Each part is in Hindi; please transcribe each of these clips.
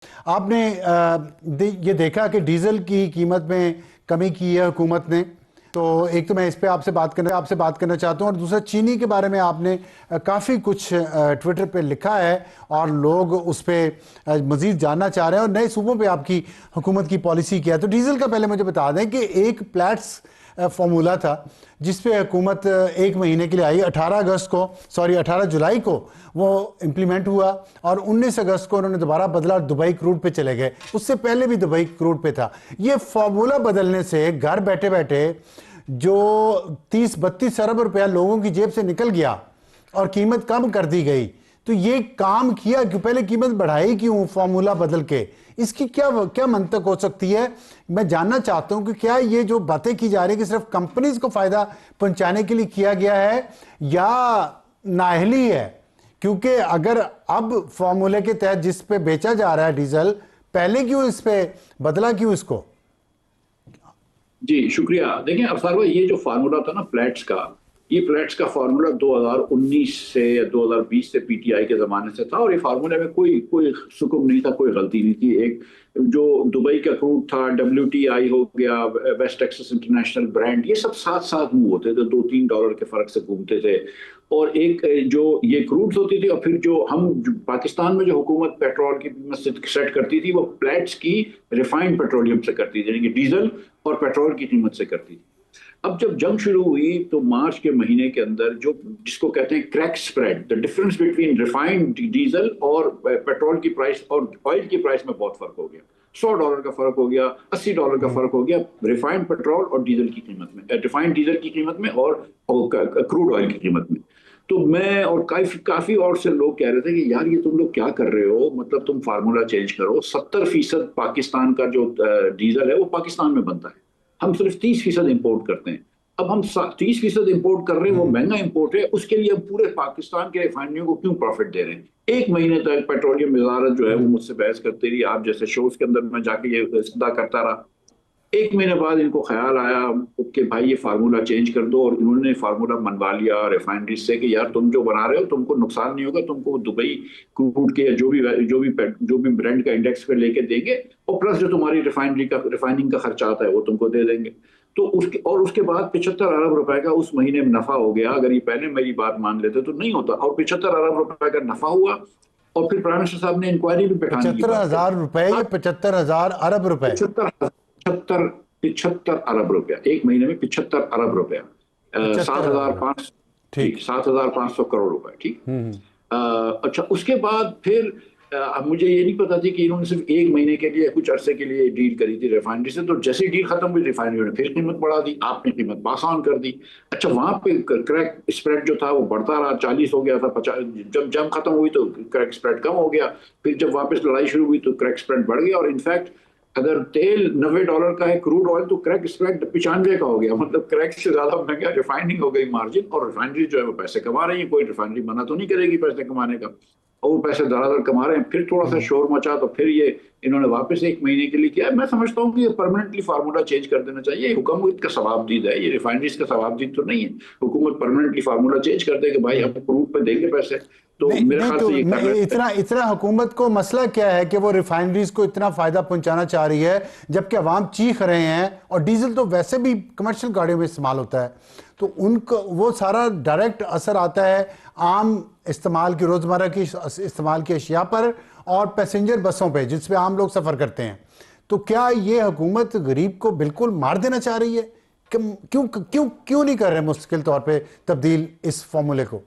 आपने ये देखा कि डीजल की कीमत में कमी की है हुकूमत ने। तो एक तो मैं इस पे आपसे बात करना चाहता हूँ, और दूसरा चीनी के बारे में आपने काफ़ी कुछ ट्विटर पे लिखा है और लोग उस पर मज़ीद जानना चाह रहे हैं, और नए सूबों पे आपकी हुकूमत की पॉलिसी क्या है। तो डीजल का पहले मुझे बता दें कि एक प्लेट्स फॉर्मूला था जिस पे हुकूमत एक महीने के लिए आई। 18 जुलाई को वो इम्प्लीमेंट हुआ और 19 अगस्त को उन्होंने दोबारा बदला और दुबई क्रूड पे चले गए। उससे पहले भी दुबई क्रूड पे था। ये फॉर्मूला बदलने से घर बैठे बैठे जो 30-32 अरब रुपया लोगों की जेब से निकल गया और कीमत कम कर दी गई, तो ये काम किया क्यों? पहले कीमत बढ़ाई क्यों फॉर्मूला बदल के? इसकी क्या क्या मंतक हो सकती है? मैं जानना चाहता हूं कि क्या ये जो बातें की जा रही है कि सिर्फ कंपनीज को फायदा पहुंचाने के लिए किया गया है या नाअहली है? क्योंकि अगर अब फॉर्मूले के तहत जिस पे बेचा जा रहा है डीजल, पहले क्यों इस पे बदला क्यों इसको? जी शुक्रिया। देखिए अफसार भाई, ये जो फार्मूला था ना प्लेट्स का फार्मूला 2019 से या 2020 से पीटीआई के जमाने से था, और ये फार्मूले में कोई कोई सुकुम नहीं था, कोई गलती नहीं थी। एक जो दुबई का क्रूड था, WTI हो गया, वेस्ट टेक्सास इंटरनेशनल ब्रांड, ये सब साथ साथ मूव होते थे, $2-3 के फर्क से घूमते थे। और एक जो ये क्रूड्स होती थी, और फिर जो पाकिस्तान में जो हुकूमत पेट्रोल की कीमत सेट करती थी, वो प्लेट्स की रिफाइंड पेट्रोलियम से करती थी, यानी कि डीजल और पेट्रोल की कीमत से करती थी। अब जब जंग शुरू हुई तो मार्च के महीने के अंदर जो जिसको कहते हैं crack spread, the difference between refined diesel और पेट्रोल की प्राइस और ऑयल की प्राइस में बहुत फर्क हो गया। $100 का फर्क हो गया, $80 का फर्क हो गया रिफाइंड पेट्रोल और डीजल की कीमत में, रिफाइंड डीजल की कीमत में और क्रूड ऑयल की कीमत में। तो मैं और काफी और से लोग कह रहे थे कि यार ये तुम लोग क्या कर रहे हो, मतलब तुम फार्मूला चेंज करो। 70% पाकिस्तान का जो डीजल है वो पाकिस्तान में बनता है, हम सिर्फ 30% इम्पोर्ट करते हैं। अब हम 30% इम्पोर्ट कर रहे हैं, वो महंगा इम्पोर्ट है, उसके लिए हम पूरे पाकिस्तान के रिफाइनरियों को क्यों प्रॉफिट दे रहे हैं? एक महीने तक पेट्रोलियम वजारत जो है वो मुझसे बहस करती रही, आप जैसे शोज के अंदर मैं जाके ये सदा करता रहा। एक महीने बाद इनको ख्याल आया कि भाई ये फार्मूला चेंज कर दो, और इन्होंने फार्मूला मनवा लिया रिफाइनरी से कि यार तुम जो बना रहे हो तुमको नुकसान नहीं होगा, तुमको दुबई क्रूड के जो भी ब्रांड का इंडेक्स पे लेके देंगे, और प्लस जो तुम्हारी रिफाइनिंग का खर्चा आता है वो तुमको दे देंगे। तो उसके बाद 75 अरब रुपए का उस महीने में नफा हो गया। अगर ये पहले मेरी बात मान लेते तो नहीं होता, और 75 अरब रुपए का नफा हुआ। और फिर प्राइम मिनिस्टर साहब ने इंक्वायरी भी बैठाने की बात 75,000 रुपए या 75,000 अरब रुपए? 75 75 अरब रुपया एक महीने में, 75 अरब रुपया, 7,500, ठीक, 7,500 करोड़ रुपए, ठीक। अच्छा, उसके बाद फिर अब मुझे ये नहीं पता थी कि इन्होंने सिर्फ एक महीने के लिए कुछ अरसे के लिए डील करी थी रिफाइनरी से। तो जैसे ही डील खत्म हुई रिफाइनरी ने फिर कीमत बढ़ा दी, आपने कीमत पास ऑन कर दी। अच्छा, वहां पे क्रैक स्प्रेड जो था वो बढ़ता रहा, 40 हो गया था, 50, जब जंग खत्म हुई तो क्रैक स्प्रेड कम हो गया। फिर जब वापस लड़ाई शुरू हुई तो क्रैक स्प्रेड बढ़ गया, और इनफैक्ट अगर तेल $90 का है, क्रूड ऑयल, तो क्रैक स्प्रेड 95 का हो गया। मतलब क्रैक से ज्यादा महंगा रिफाइनिंग हो गई मार्जिन, और रिफाइनरी जो है वो पैसे कमा रही है। कोई रिफाइनरी मना तो नहीं करेगी पैसे कमाने का, और वो पैसे धड़ाधड़ कमा रहे हैं। फिर थोड़ा सा शोर मचा तो फिर ये इन्होंने वापस एक महीने के लिए किया। मैं समझता हूँ कि ये परमानेंटली फार्मूला चेंज कर देना चाहिए। हुकूमत का सवाबदीद है, ये रिफाइनरीज का सवाबदीद तो नहीं है। हुकूमत परमानेंटली फार्मूला चेंज कर दे कि भाई अब क्रूड पे देंगे पैसे। तो मेरे ख्याल से ये इतना हुकूमत को मसला क्या है कि वो रिफाइनरीज को इतना फायदा पहुंचाना चाह रही है, जबकि अवाम चीख रहे हैं? और डीजल तो वैसे भी कमर्शियल गाड़ियों में इस्तेमाल होता है, तो उनको वो सारा डायरेक्ट असर आता है आम इस्तेमाल की, रोजमर्रा की इस्तेमाल की अशिया पर और पैसेंजर बसों पे जिस पे आम लोग सफर करते हैं। तो क्या ये हुकूमत गरीब को बिल्कुल मार देना चाह रही है? क्यों क्यों क्यों नहीं कर रहे मुश्किल तौर पे तब्दील इस फॉर्मूले को?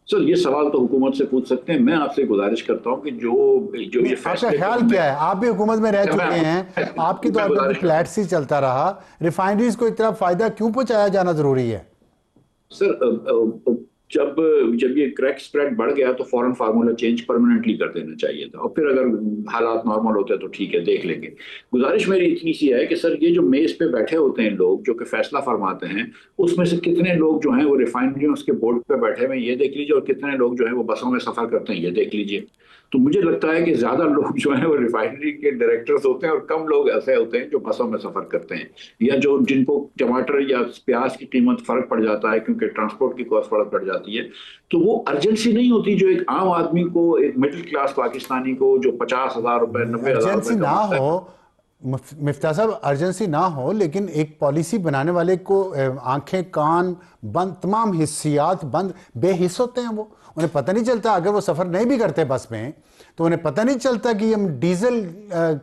सर ये सवाल तो हुकूमत से पूछ सकते हैं। मैं आपसे गुजारिश करता हूं कि जो ये आपका ख्याल क्या है? आप भी हुकूमत में रह चुके हैं, आपकी तौर पर भी फ्लैट्स ही चलता रहा, रिफाइनरीज को इतना फायदा क्यों पहुंचाया जाना जरूरी है? सर जब ये क्रैक स्प्रेड बढ़ गया तो फॉरेन फार्मूला चेंज परमानेंटली कर देना चाहिए था, और फिर अगर हालात नॉर्मल होते तो ठीक है, देख लेंगे। गुजारिश मेरी इतनी सी है कि सर ये जो मेज पे बैठे होते हैं लोग जो कि फैसला फरमाते हैं, उसमें से कितने लोग जो हैं वो रिफाइनरियों के बोर्ड पे बैठे हुए हैं ये देख लीजिए, और कितने लोग जो है वो बसों में सफर करते हैं ये देख लीजिए। तो मुझे लगता है कि ज्यादा लोग जो है वो रिफाइनरी के डायरेक्टर्स होते हैं, और कम लोग ऐसे होते हैं जो बसों में सफर करते हैं, या जो जिनको टमाटर या प्याज की कीमत फर्क पड़ जाता है क्योंकि ट्रांसपोर्ट की कॉस्ट फर्क पड़ जाती है। जाती है, तो वो अर्जेंसी नहीं होती जो एक आम आदमी को, एक मिडिल क्लास पाकिस्तानी को जो 50,000 रुपए 90,000 अर्जेंसी रुपए ना कमाता हो, है। मिफ्ता साहब, अर्जेंसी ना हो, लेकिन एक पॉलिसी बनाने वाले को आंखें कान बंद, तमाम हिस्सियात बंद, बेहिस होते हैं वो, उन्हें पता नहीं चलता। अगर वो सफ़र नहीं भी करते बस में तो उन्हें पता नहीं चलता कि हम डीजल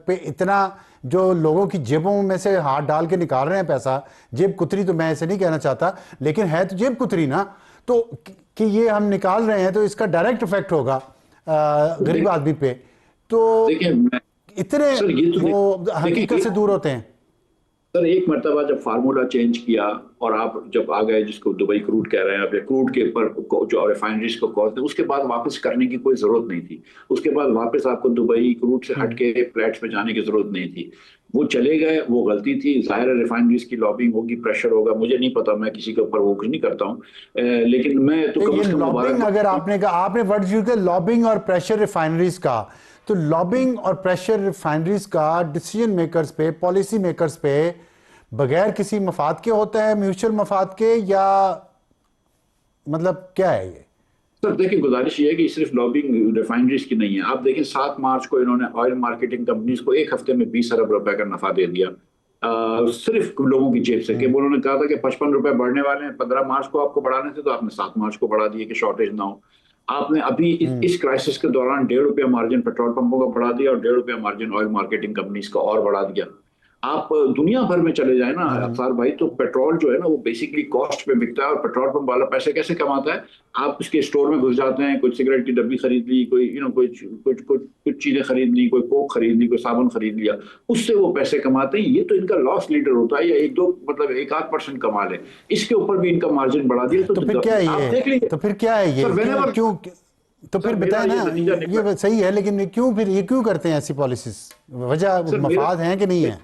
पे इतना, जो लोगों की जेबों में से हाथ डाल के निकाल रहे हैं पैसा, जेब कुतरी तो मैं ऐसे नहीं कहना चाहता, लेकिन है तो जेब कुतरी ना, तो कि ये हम निकाल रहे हैं तो इसका डायरेक्ट इफेक्ट होगा गरीब आदमी पे। तो देखिए मैं, इतने सर ये तो वो देखिए हकीकत से दूर होते हैं। सर, एक मरतबा जब फार्मूला चेंज किया और आप जब आ गए जिसको दुबई क्रूड कह रहे हैं आप, या क्रूड के ऊपर जो रिफाइनरीज को कॉस्ट है, उसके बाद वापस करने की कोई जरूरत नहीं थी। उसके बाद वापस आपको दुबई क्रूड से हटके फ्लैट्स में जाने की जरूरत नहीं थी। वो चले गए, वो गलती थी। जाहिर है रिफाइनरीज की लॉबिंग होगी, प्रेशर होगा, मुझे नहीं पता, मैं किसी के ऊपर वो कुछ नहीं करता हूँ, लेकिन मैं तो कम ये से कम लॉबिंग, अगर आपने कहा, आपने वर्ड यूज किया लॉबिंग और प्रेशर रिफाइनरीज का, तो लॉबिंग और प्रेशर रिफाइनरीज का डिसीजन मेकर्स पे, पॉलिसी मेकर्स पे बगैर किसी मफाद के होता है, म्यूचुअल मफाद के, या मतलब क्या है ये? सर देखिए, गुजारिश ये है कि सिर्फ लॉबिंग रिफाइनरीज की नहीं है। आप देखें 7 मार्च को इन्होंने ऑयल मार्केटिंग कंपनीज को एक हफ्ते में 20 अरब रुपए का नफा दे दिया, सिर्फ लोगों की जेब से। कि उन्होंने कहा था कि 55 रुपए बढ़ने वाले हैं, 15 मार्च को आपको बढ़ाने थे, तो आपने 7 मार्च को बढ़ा दिए कि शॉर्टेज ना हो। आपने अभी इस क्राइसिस के दौरान 1.5 रुपया मार्जिन पेट्रोल पंपों का बढ़ा दिया और 1.5 रुपया मार्जिन ऑयल मार्केटिंग कंपनीज का और बढ़ा दिया। आप दुनिया भर में चले जाए ना अफसार भाई, तो पेट्रोल जो है ना वो बेसिकली कॉस्ट पे बिकता है, और पेट्रोल पंप वाला पैसे कैसे कमाता है? आप उसके स्टोर में घुस जाते हैं, कुछ सिगरेट की डब्बी खरीद ली, कोई कुछ कुछ कुछ कुछ चीजें खरीद ली, कोई कोक खरीद ली, कोई साबुन खरीद लिया, उससे वो पैसे कमाते हैं। ये तो इनका लॉस लीडर होता है, या एक दो मतलब 1-8% कमा ले, इसके ऊपर भी इनका मार्जिन बढ़ा दिया। तो फिर क्या है आप ये? देख लीजिए तो फिर क्या है ये? सर, क्यों क्यों तो फिर सर मेरा बताए ये ना, नतीजा निकला। ये सही है, लेकिन क्यों फिर ये क्यों करते हैं ऐसी पॉलिसीज? वजह सर मेरा मफाद हैं कि नहीं है?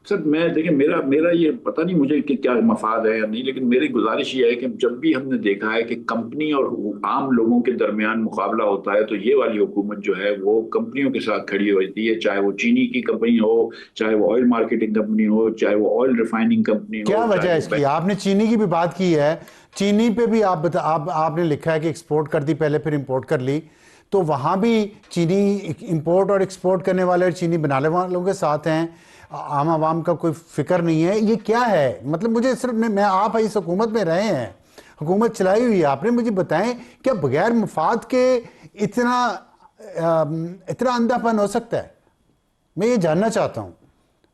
सर मैं देखिए, मेरा मेरा ये पता नहीं मुझे कि क्या मफाद है या नहीं, लेकिन मेरी गुजारिश ये है कि जब भी हमने देखा है कि कंपनी और आम लोगों के दरमियान मुकाबला होता है, तो ये वाली हुकूमत जो है वो कंपनियों के साथ खड़ी होती है, चाहे वो चीनी की कंपनी हो, चाहे वो ऑयल मार्केटिंग कंपनी हो, चाहे वो ऑयल रिफाइनिंग कंपनी क्या हो, वजह है इसकी? आपने चीनी की भी बात की है, चीनी पे भी आपने लिखा है कि एक्सपोर्ट कर दी पहले, फिर इंपोर्ट कर ली, तो वहां भी चीनी इंपोर्ट और एक्सपोर्ट करने वाले और चीनी बनाने वालों के साथ हैं, आम आवाम का कोई फिक्र नहीं है। ये क्या है? मतलब मुझे सिर्फ मैं आप इस हुकूमत में रहे हैं, हुकूमत चलाई हुई है आपने, मुझे बताएं क्या बगैर मफाद के इतना इतना अंधापन हो सकता है? मैं ये जानना चाहता हूं,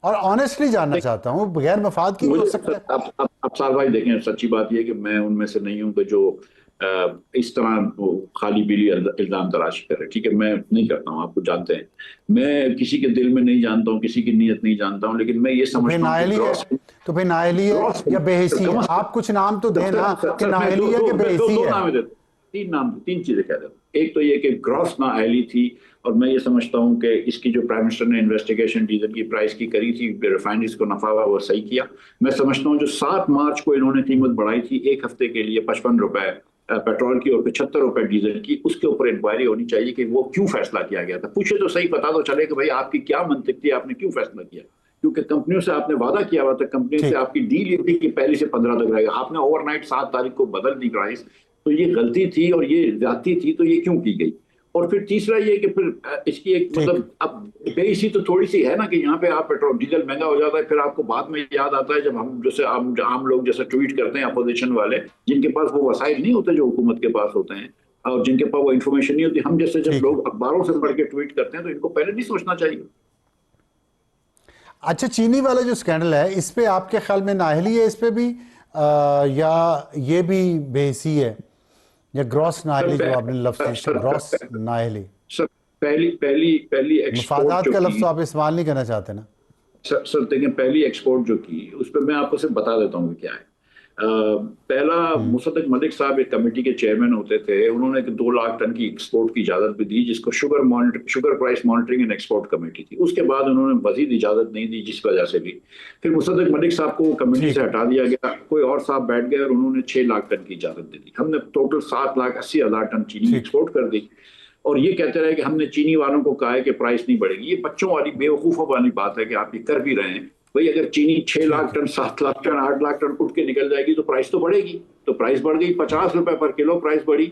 और ऑनेस्टली जानना चाहता हूं, बगैर मफाद की हो मुझे सकता है? अब साल भाई देखें, सच्ची बात यह है कि मैं उनमें से नहीं हूं कि जो इस तरह वो खाली पीली इल्जाम तराशी करे। ठीक है, मैं नहीं करता हूं, आपको जानते हैं, मैं किसी के दिल में नहीं जानता हूं, किसी की नीयत नहीं जानता हूं, लेकिन मैं ये तो फिर समझता हूं कि नाअहली है, तो फिर नाअहली है या बेहिसी है? आप कुछ नाम तो दें ना कि नाअहली है कि बेहिसी है। नाम देता, 3 चीजें कह देता हूं। एक तो ये कि ग्रॉस नाअहली थी, और मैं ये समझता हूं कि इसकी जो प्राइम मिनिस्टर ने इन्वेस्टिगेशन डीजल की प्राइस की करी थी, रिफाइनरीज को नफा हुआ, वो सही किया। मैं समझता हूं जो 7 मार्च को इन्होंने कीमत बढ़ाई थी एक हफ्ते के लिए 55 रुपए पेट्रोल की और 75 रुपए डीजल की, उसके ऊपर इंक्वायरी होनी चाहिए कि वो क्यों फैसला किया गया था। पूछे तो सही, पता तो चले कि भाई आपकी क्या मंतिक थी, आपने क्यों फैसला किया। क्योंकि कंपनियों से आपने वादा किया हुआ था, कंपनी से आपकी डील ये थी कि पहली से 15 तक रहेगा, आपने ओवरनाइट 7 तारीख को बदल दी प्राइस, तो ये गलती थी और ये ज्यादती थी, तो ये क्यों की गई। और फिर तीसरा ये कि फिर इसकी एक मतलब अब बेइसी तो थोड़ी सी है ना, कि यहाँ पे आप पेट्रोल डीजल महंगा हो जाता है, फिर आपको बाद में याद आता है जब हम जैसे आम लोग जैसे ट्वीट करते हैं अपोजिशन वाले, जिनके पास वो वसाइल नहीं होते जो हुकूमत के पास होते हैं, और जिनके पास वो इन्फॉर्मेशन नहीं होती, हम जैसे जब लोग अखबारों से पढ़ के ट्वीट करते हैं, तो इनको पहले नहीं सोचना चाहिए। अच्छा, चीनी वाला जो स्कैंडल है, इस पे आपके ख्याल में नाअहली है इस पे भी, या ये भी बेहिसी है, या ग्रॉस नाअहली जो आपने लफ्ज, ग्रॉस नाअहली? सर पहली पहली पहली एक्सपोर्ट मुफादात जो का लफ्ज की, तो आप इस्तेमाल नहीं करना चाहते ना? सर देखिए, पहली एक्सपोर्ट जो की, उस पर मैं आपको सिर्फ बता देता हूँ क्या है। पहला, मुसद्दक मलिक साहब एक कमेटी के चेयरमैन होते थे, उन्होंने 2 लाख टन की एक्सपोर्ट की इजाजत भी दी, जिसको sugar price monitoring and export committee थी। उसके बाद उन्होंने मजीद इजाजत नहीं दी, जिस वजह से भी फिर मुसद्दक मलिक साहब को कमेटी से हटा दिया गया, कोई और साहब बैठ गए और उन्होंने 6 लाख टन की इजाजत दे दी। हमने टोटल 7,80,000 टन चीनी एक्सपोर्ट कर दी, और ये कहते रहे कि हमने चीनी वालों को कहा है कि प्राइस नहीं बढ़ेगी। ये बच्चों वाली बेवकूफ़ों वाली बात है कि आप ये कर भी रहे हैं, भाई अगर चीनी 6 lakh ton, 7 lakh ton, 8 lakh ton उठ के निकल जाएगी तो प्राइस तो बढ़ेगी। तो प्राइस बढ़ गई, 50 रुपए पर किलो प्राइस बढ़ी,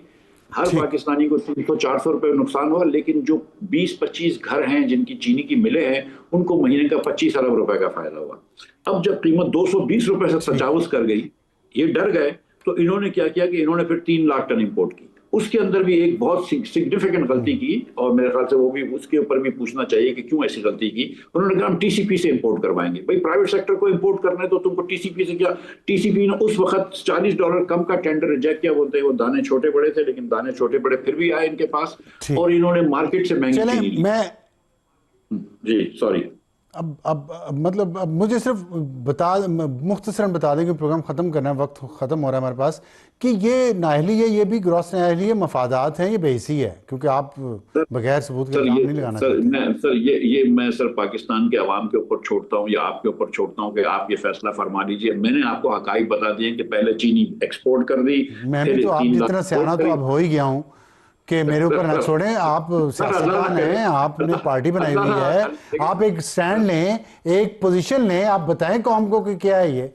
हर पाकिस्तानी को 300-400 रुपए नुकसान हुआ। लेकिन जो 20-25 घर हैं जिनकी चीनी की मिलें हैं, उनको महीने का 25 अरब रुपए का फायदा हुआ। अब जब कीमत 220 रुपए से तजावुज कर गई, ये डर गए, तो इन्होंने क्या किया कि इन्होंने फिर 3 लाख टन इंपोर्ट की। उसके अंदर भी एक बहुत सिग्निफिकेंट गलती की, और मेरे ख्याल से वो भी उसके ऊपर भी पूछना चाहिए कि क्यों ऐसी गलती की। उन्होंने कहा हम टीसीपी से इंपोर्ट करवाएंगे। भाई प्राइवेट सेक्टर को इंपोर्ट करने तो तुमको टीसीपी से क्या। टीसीपी ने उस वक्त $40 कम का टेंडर रिजेक्ट किया, बोलते हैं वो दाने छोटे बड़े थे, लेकिन दाने छोटे बड़े फिर भी आए इनके पास, और इन्होंने मार्केट से महंगी चीनी ली। जी सॉरी। अब मतलब अब मुझे सिर्फ मुख्तसरन बता दें कि प्रोग्राम ख़त्म करना है, वक्त ख़त्म हो रहा है हमारे पास, कि ये नाअहली है, ये भी ग्रॉस नाअहली है, मफादात हैं, ये बेहिसी है, क्योंकि आप बगैर सबूत के इल्ज़ाम नहीं लगाना ये मैं सर पाकिस्तान के अवाम के ऊपर छोड़ता हूँ या आपके ऊपर छोड़ता हूँ कि आप ये फैसला फरमा लीजिए। मैंने आपको हकाइक बता दिए कि पहले चीनी एक्सपोर्ट कर दी, मैं भी तो आप जितना सियाना तो अब हो ही गया हूँ कि मेरे ऊपर ना छोड़ें। आप सियासतदान हैं, आपने पार्टी बनाई हुई है, आप एक स्टैंड लें, एक पोजीशन लें, आप बताएं कौम को कि क्या है ये।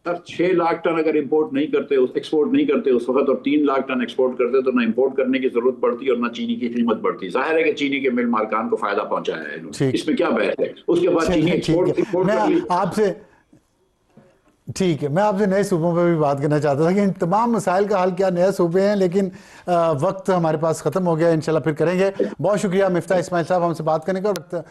सर 6 लाख टन अगर इंपोर्ट नहीं करते, एक्सपोर्ट नहीं करते उस वक्त, और 3 लाख टन एक्सपोर्ट करते, तो ना इंपोर्ट करने की जरूरत पड़ती और ना चीनी की कीमत बढ़ती। जाहिर है कि चीनी के मिल मालकान को फायदा पहुंचाया है इन्होंने, इसमें क्या बहस है। उसके बाद चीनी एक्सपोर्ट आपसे ठीक है, मैं आपसे नए सूबों पर भी बात करना चाहता था कि इन तमाम मसाइल का हल क्या नए सूबे हैं, लेकिन वक्त हमारे पास ख़त्म हो गया। इंशाल्लाह फिर करेंगे। बहुत शुक्रिया मिफ्ता इस्माइल साहब हमसे बात करने का।